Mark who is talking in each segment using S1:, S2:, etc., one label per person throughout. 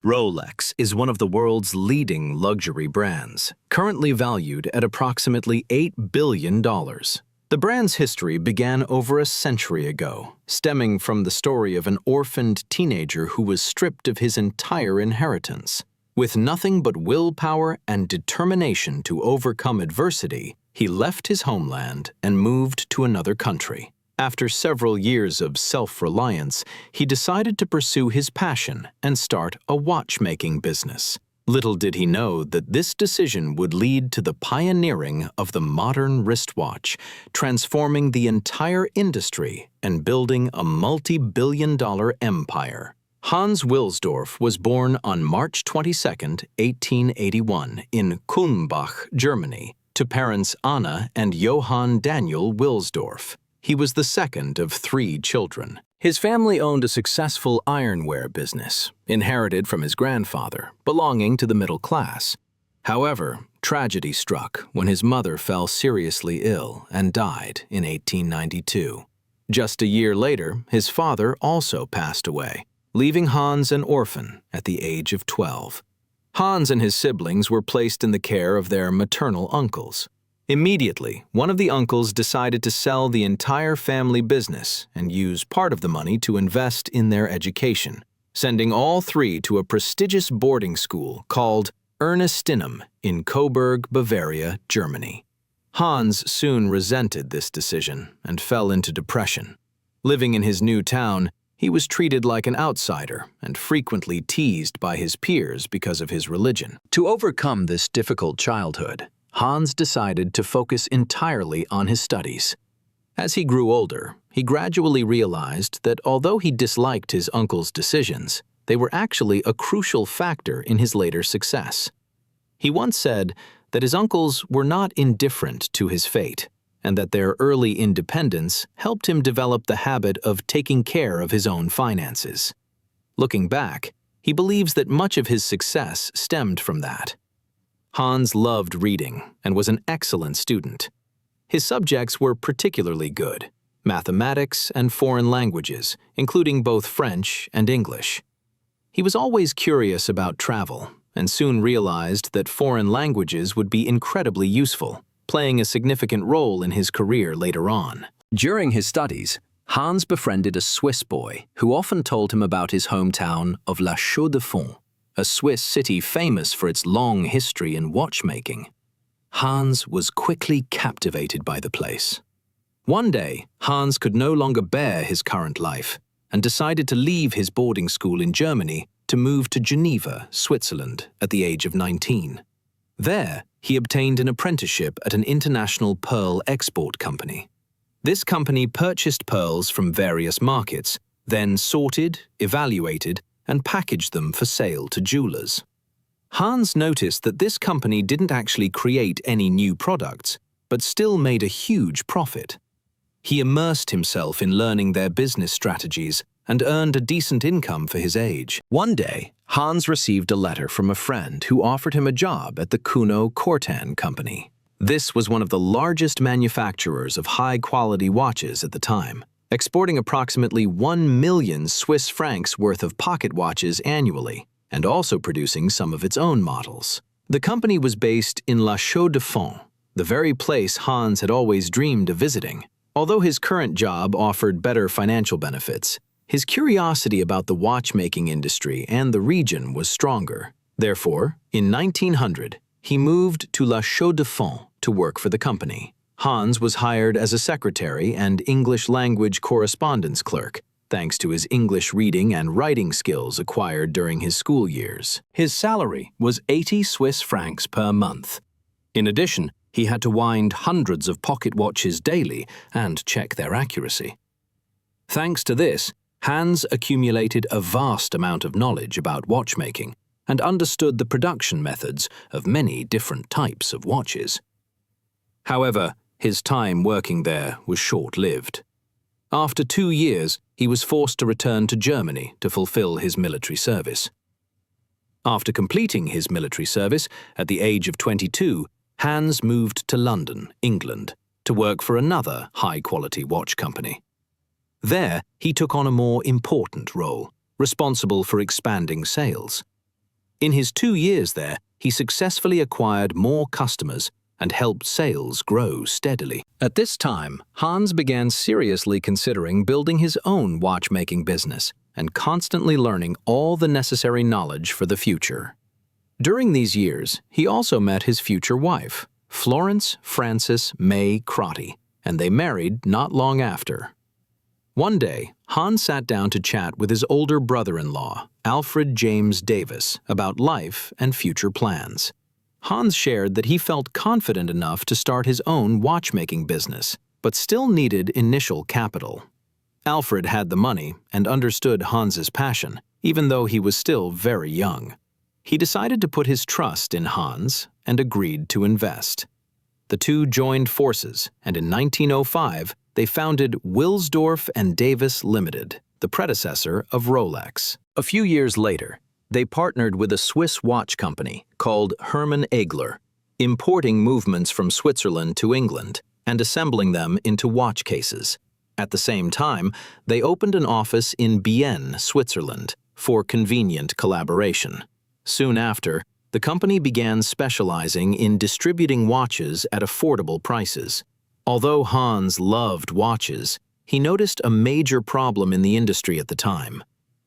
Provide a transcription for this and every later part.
S1: Rolex is one of the world's leading luxury brands, currently valued at approximately $8 billion. The brand's history began over a century ago, stemming from the story of an orphaned teenager who was stripped of his entire inheritance. With nothing but willpower and determination to overcome adversity, he left his homeland and moved to another country. After several years of self-reliance, he decided to pursue his passion and start a watchmaking business. Little did he know that this decision would lead to the pioneering of the modern wristwatch, transforming the entire industry and building a multi-billion-dollar empire. Hans Wilsdorf was born on March 22, 1881, in Kulmbach, Germany, to parents Anna and Johann Daniel Wilsdorf. He was the second of 3 children. His family owned a successful ironware business, inherited from his grandfather, belonging to the middle class. However, tragedy struck when his mother fell seriously ill and died in 1892. Just a year later, his father also passed away, leaving Hans an orphan at the age of 12. Hans and his siblings were placed in the care of their maternal uncles. Immediately, one of the uncles decided to sell the entire family business and use part of the money to invest in their education, sending all 3 to a prestigious boarding school called Ernestinum in Coburg, Bavaria, Germany. Hans soon resented this decision and fell into depression. Living in his new town, he was treated like an outsider and frequently teased by his peers because of his religion. To overcome this difficult childhood, Hans decided to focus entirely on his studies. As he grew older, he gradually realized that although he disliked his uncle's decisions, they were actually a crucial factor in his later success. He once said that his uncles were not indifferent to his fate, and that their early independence helped him develop the habit of taking care of his own finances. Looking back, he believes that much of his success stemmed from that. Hans loved reading and was an excellent student. His subjects were particularly good: mathematics and foreign languages, including both French and English. He was always curious about travel and soon realized that foreign languages would be incredibly useful, playing a significant role in his career later on. During his studies, Hans befriended a Swiss boy who often told him about his hometown of La Chaux-de-Fonds, a Swiss city famous for its long history in watchmaking. Hans was quickly captivated by the place. One day, Hans could no longer bear his current life and decided to leave his boarding school in Germany to move to Geneva, Switzerland, at the age of 19. There, he obtained an apprenticeship at an international pearl export company. This company purchased pearls from various markets, then sorted, evaluated, and packaged them for sale to jewelers. Hans noticed that this company didn't actually create any new products, but still made a huge profit. He immersed himself in learning their business strategies and earned a decent income for his age. One day, Hans received a letter from a friend who offered him a job at the Kuno-Cortan company. This was one of the largest manufacturers of high-quality watches at the time, exporting approximately 1 million Swiss francs worth of pocket watches annually, and also producing some of its own models. The company was based in La Chaux-de-Fonds, the very place Hans had always dreamed of visiting. Although his current job offered better financial benefits, his curiosity about the watchmaking industry and the region was stronger. Therefore, in 1900, he moved to La Chaux-de-Fonds to work for the company. Hans was hired as a secretary and English language correspondence clerk, thanks to his English reading and writing skills acquired during his school years. His salary was 80 Swiss francs per month. In addition, he had to wind hundreds of pocket watches daily and check their accuracy. Thanks to this, Hans accumulated a vast amount of knowledge about watchmaking and understood the production methods of many different types of watches. However, his time working there was short-lived. After 2 years, he was forced to return to Germany to fulfill his military service. After completing his military service, at the age of 22, Hans moved to London, England, to work for another high-quality watch company. There, he took on a more important role, responsible for expanding sales. In his 2 years there, he successfully acquired more customers and helped sales grow steadily. At this time, Hans began seriously considering building his own watchmaking business and constantly learning all the necessary knowledge for the future. During these years, he also met his future wife, Florence Frances May Crotty, and they married not long after. One day, Hans sat down to chat with his older brother-in-law, Alfred James Davis, about life and future plans. Hans shared that he felt confident enough to start his own watchmaking business, but still needed initial capital. Alfred had the money and understood Hans's passion, even though he was still very young. He decided to put his trust in Hans and agreed to invest. The two joined forces, and in 1905, they founded Wilsdorf and Davis Limited, the predecessor of Rolex. A few years later, they partnered with a Swiss watch company called Hermann Egler, importing movements from Switzerland to England and assembling them into watch cases. At the same time, they opened an office in Bienne, Switzerland, for convenient collaboration. Soon after, the company began specializing in distributing watches at affordable prices. Although Hans loved watches, he noticed a major problem in the industry at the time.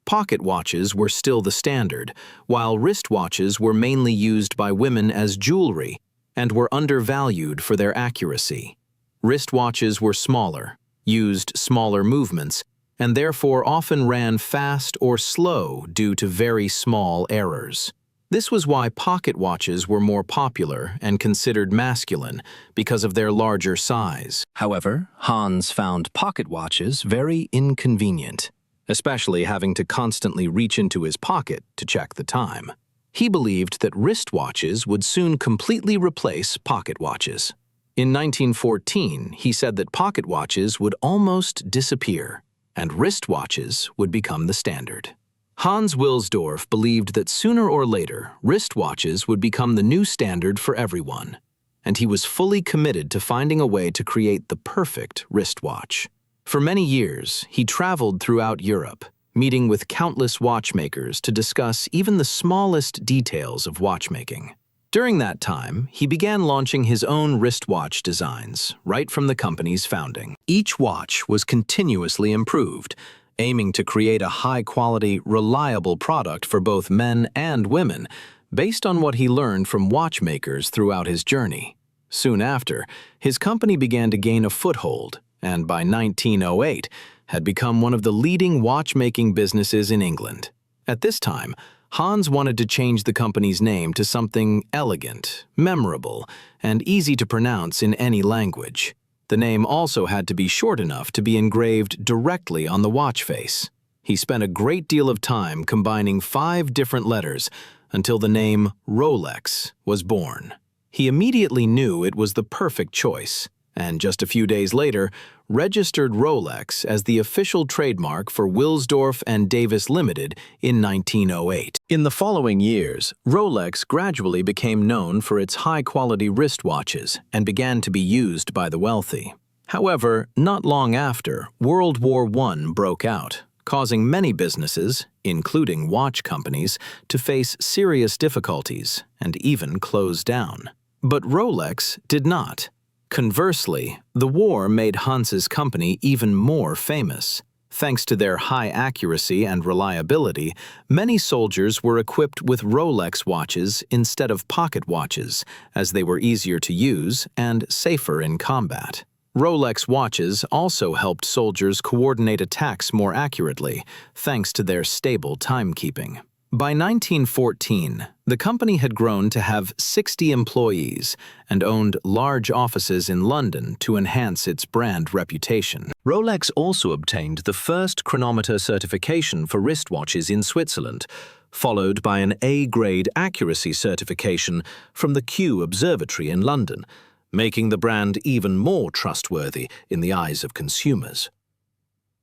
S1: Pocket watches were still the standard, while wristwatches were mainly used by women as jewelry and were undervalued for their accuracy. Wristwatches were smaller, used smaller movements, and therefore often ran fast or slow due to very small errors. This was why pocket watches were more popular and considered masculine because of their larger size. However, Hans found pocket watches very inconvenient, especially having to constantly reach into his pocket to check the time. He believed that wristwatches would soon completely replace pocket watches. In 1914, he said that pocket watches would almost disappear, and wristwatches would become the standard. Hans Wilsdorf believed that sooner or later, wristwatches would become the new standard for everyone, and he was fully committed to finding a way to create the perfect wristwatch. For many years, he traveled throughout Europe, meeting with countless watchmakers to discuss even the smallest details of watchmaking. During that time, he began launching his own wristwatch designs, right from the company's founding. Each watch was continuously improved, aiming to create a high-quality, reliable product for both men and women, based on what he learned from watchmakers throughout his journey. Soon after, his company began to gain a foothold, and by 1908, had become one of the leading watchmaking businesses in England. At this time, Hans wanted to change the company's name to something elegant, memorable, and easy to pronounce in any language. The name also had to be short enough to be engraved directly on the watch face. He spent a great deal of time combining 5 different letters until the name Rolex was born. He immediately knew it was the perfect choice, and just a few days later, registered Rolex as the official trademark for Wilsdorf and Davis Limited in 1908. In the following years, Rolex gradually became known for its high-quality wristwatches and began to be used by the wealthy. However, not long after, World War I broke out, causing many businesses, including watch companies, to face serious difficulties and even close down. But Rolex did not. Conversely, the war made Hans's company even more famous. Thanks to their high accuracy and reliability, many soldiers were equipped with Rolex watches instead of pocket watches, as they were easier to use and safer in combat. Rolex watches also helped soldiers coordinate attacks more accurately, thanks to their stable timekeeping. By 1914, the company had grown to have 60 employees and owned large offices in London to enhance its brand reputation. Rolex also obtained the first chronometer certification for wristwatches in Switzerland, followed by an A-grade accuracy certification from the Kew Observatory in London, making the brand even more trustworthy in the eyes of consumers.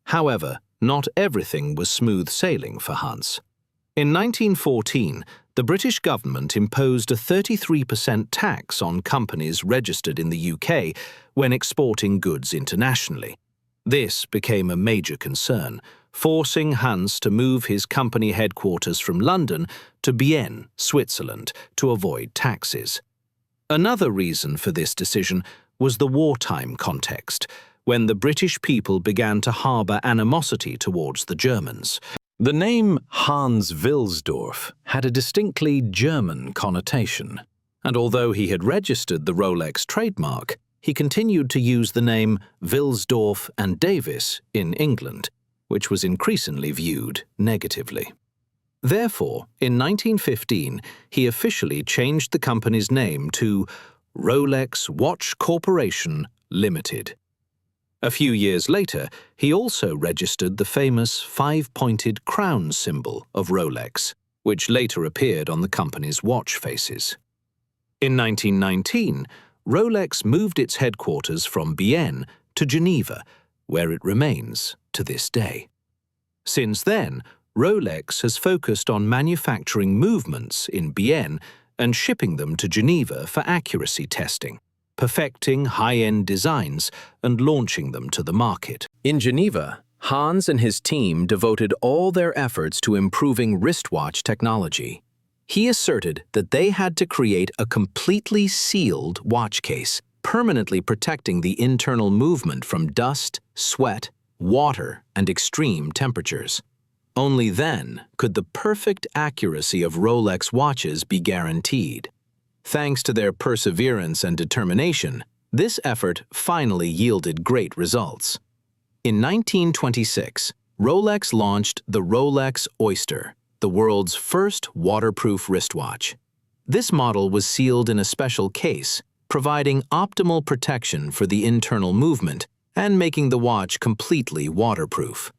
S1: However, not everything was smooth sailing for Hans. In 1914, the British government imposed a 33% tax on companies registered in the UK when exporting goods internationally. This became a major concern, forcing Hans to move his company headquarters from London to Bienne, Switzerland, to avoid taxes. Another reason for this decision was the wartime context, when the British people began to harbour animosity towards the Germans. The name Hans Wilsdorf had a distinctly German connotation, and although he had registered the Rolex trademark, he continued to use the name Wilsdorf and Davis in England, which was increasingly viewed negatively. Therefore, in 1915, he officially changed the company's name to Rolex Watch Corporation Limited. A few years later, he also registered the famous five-pointed crown symbol of Rolex, which later appeared on the company's watch faces. In 1919, Rolex moved its headquarters from Bienne to Geneva, where it remains to this day. Since then, Rolex has focused on manufacturing movements in Bienne and shipping them to Geneva for accuracy testing, perfecting high-end designs and launching them to the market. In Geneva, Hans and his team devoted all their efforts to improving wristwatch technology. He asserted that they had to create a completely sealed watch case, permanently protecting the internal movement from dust, sweat, water, and extreme temperatures. Only then could the perfect accuracy of Rolex watches be guaranteed. Thanks to their perseverance and determination, this effort finally yielded great results. In 1926, Rolex launched the Rolex Oyster, the world's first waterproof wristwatch. This model was sealed in a special case, providing optimal protection for the internal movement and making the watch completely waterproof.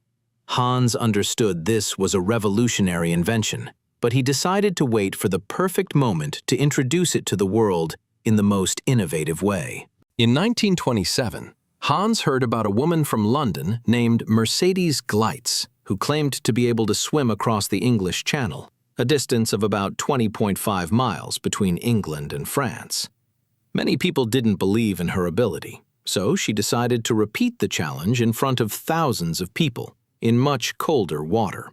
S1: Hans understood this was a revolutionary invention, but he decided to wait for the perfect moment to introduce it to the world in the most innovative way. In 1927, Hans heard about a woman from London named Mercedes Gleitz, who claimed to be able to swim across the English Channel, a distance of about 20.5 miles between England and France. Many people didn't believe in her ability, so she decided to repeat the challenge in front of thousands of people in much colder water.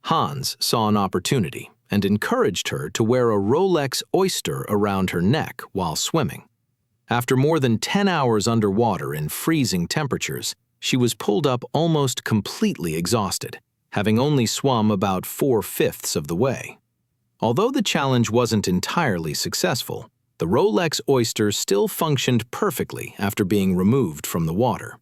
S1: Hans saw an opportunity and encouraged her to wear a Rolex Oyster around her neck while swimming. After more than 10 hours underwater in freezing temperatures, she was pulled up almost completely exhausted, having only swum about 4/5 of the way. Although the challenge wasn't entirely successful, the Rolex Oyster still functioned perfectly after being removed from the water.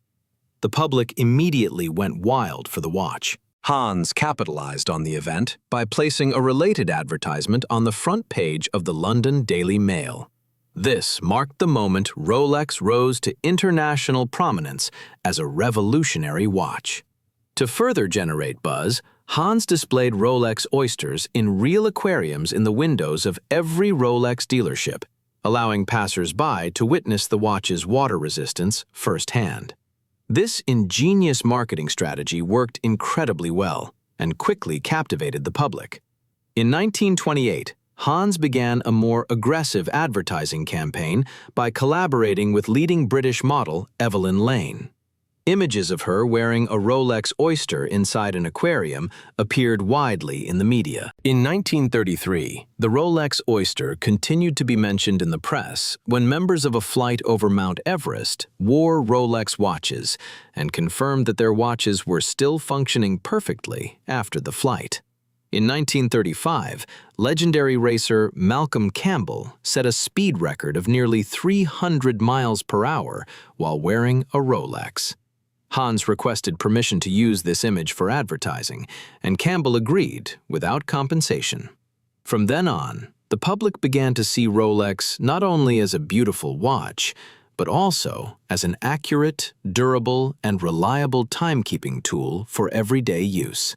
S1: The public immediately went wild for the watch. Hans capitalized on the event by placing a related advertisement on the front page of the London Daily Mail. This marked the moment Rolex rose to international prominence as a revolutionary watch. To further generate buzz, Hans displayed Rolex Oysters in real aquariums in the windows of every Rolex dealership, allowing passers-by to witness the watch's water resistance firsthand. This ingenious marketing strategy worked incredibly well and quickly captivated the public. In 1928, Hans began a more aggressive advertising campaign by collaborating with leading British model Evelyn Lane. Images of her wearing a Rolex Oyster inside an aquarium appeared widely in the media. In 1933, the Rolex Oyster continued to be mentioned in the press when members of a flight over Mount Everest wore Rolex watches and confirmed that their watches were still functioning perfectly after the flight. In 1935, legendary racer Malcolm Campbell set a speed record of nearly 300 miles per hour while wearing a Rolex. Hans requested permission to use this image for advertising, and Campbell agreed without compensation. From then on, the public began to see Rolex not only as a beautiful watch, but also as an accurate, durable, and reliable timekeeping tool for everyday use.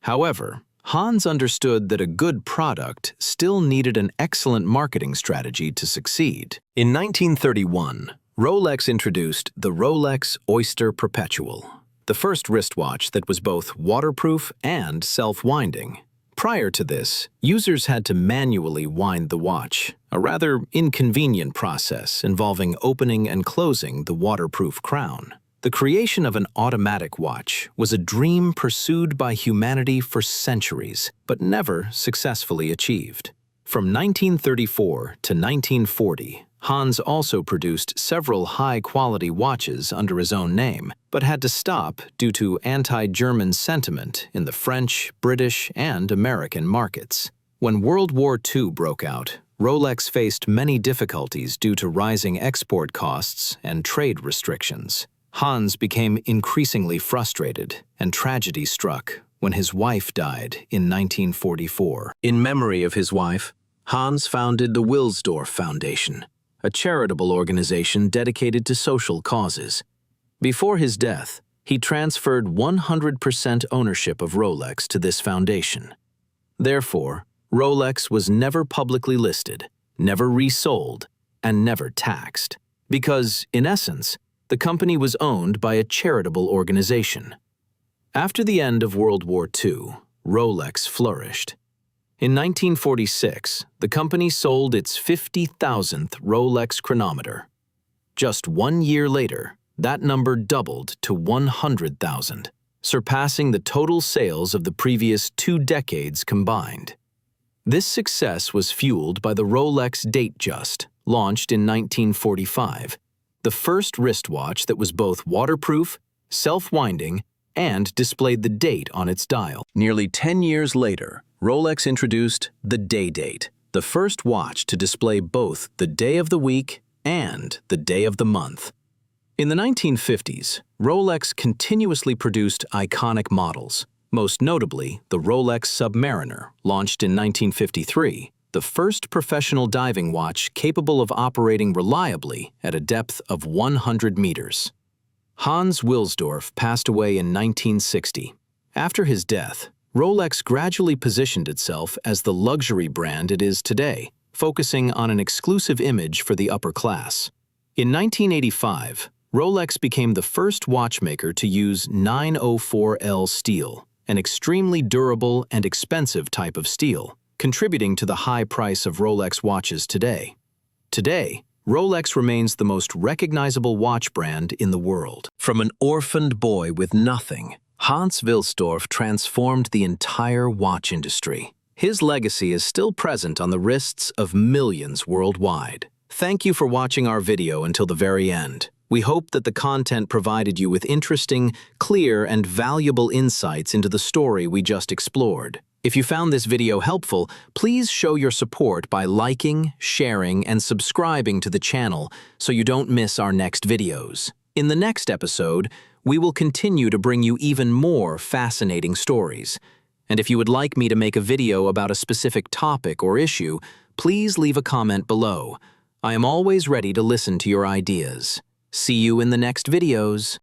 S1: However, Hans understood that a good product still needed an excellent marketing strategy to succeed. In 1931, Rolex introduced the Rolex Oyster Perpetual, the first wristwatch that was both waterproof and self-winding. Prior to this, users had to manually wind the watch, a rather inconvenient process involving opening and closing the waterproof crown. The creation of an automatic watch was a dream pursued by humanity for centuries, but never successfully achieved. From 1934 to 1940, Hans also produced several high-quality watches under his own name, but had to stop due to anti-German sentiment in the French, British, and American markets. When World War II broke out, Rolex faced many difficulties due to rising export costs and trade restrictions. Hans became increasingly frustrated, and tragedy struck when his wife died in 1944. In memory of his wife, Hans founded the Wilsdorf Foundation, a charitable organization dedicated to social causes. Before his death, he transferred 100% ownership of Rolex to this foundation. Therefore, Rolex was never publicly listed, never resold, and never taxed, because, in essence, the company was owned by a charitable organization. After the end of World War II, Rolex flourished. In 1946, the company sold its 50,000th Rolex chronometer. Just 1 year later, that number doubled to 100,000, surpassing the total sales of the previous 2 decades combined. This success was fueled by the Rolex Datejust, launched in 1945, the first wristwatch that was both waterproof, self-winding, and displayed the date on its dial. Nearly 10 years later, Rolex introduced the Day Date, the first watch to display both the day of the week and the day of the month. In the 1950s, Rolex continuously produced iconic models, most notably the Rolex Submariner, launched in 1953, the first professional diving watch capable of operating reliably at a depth of 100 meters. Hans Wilsdorf passed away in 1960. After his death, Rolex gradually positioned itself as the luxury brand it is today, focusing on an exclusive image for the upper class. In 1985, Rolex became the first watchmaker to use 904L steel, an extremely durable and expensive type of steel, contributing to the high price of Rolex watches today. Today, Rolex remains the most recognizable watch brand in the world. From an orphaned boy with nothing, Hans Wilsdorf transformed the entire watch industry. His legacy is still present on the wrists of millions worldwide. Thank you for watching our video until the very end. We hope that the content provided you with interesting, clear, and valuable insights into the story we just explored. If you found this video helpful, please show your support by liking, sharing, and subscribing to the channel so you don't miss our next videos. In the next episode, we will continue to bring you even more fascinating stories. And if you would like me to make a video about a specific topic or issue, please leave a comment below. I am always ready to listen to your ideas. See you in the next videos.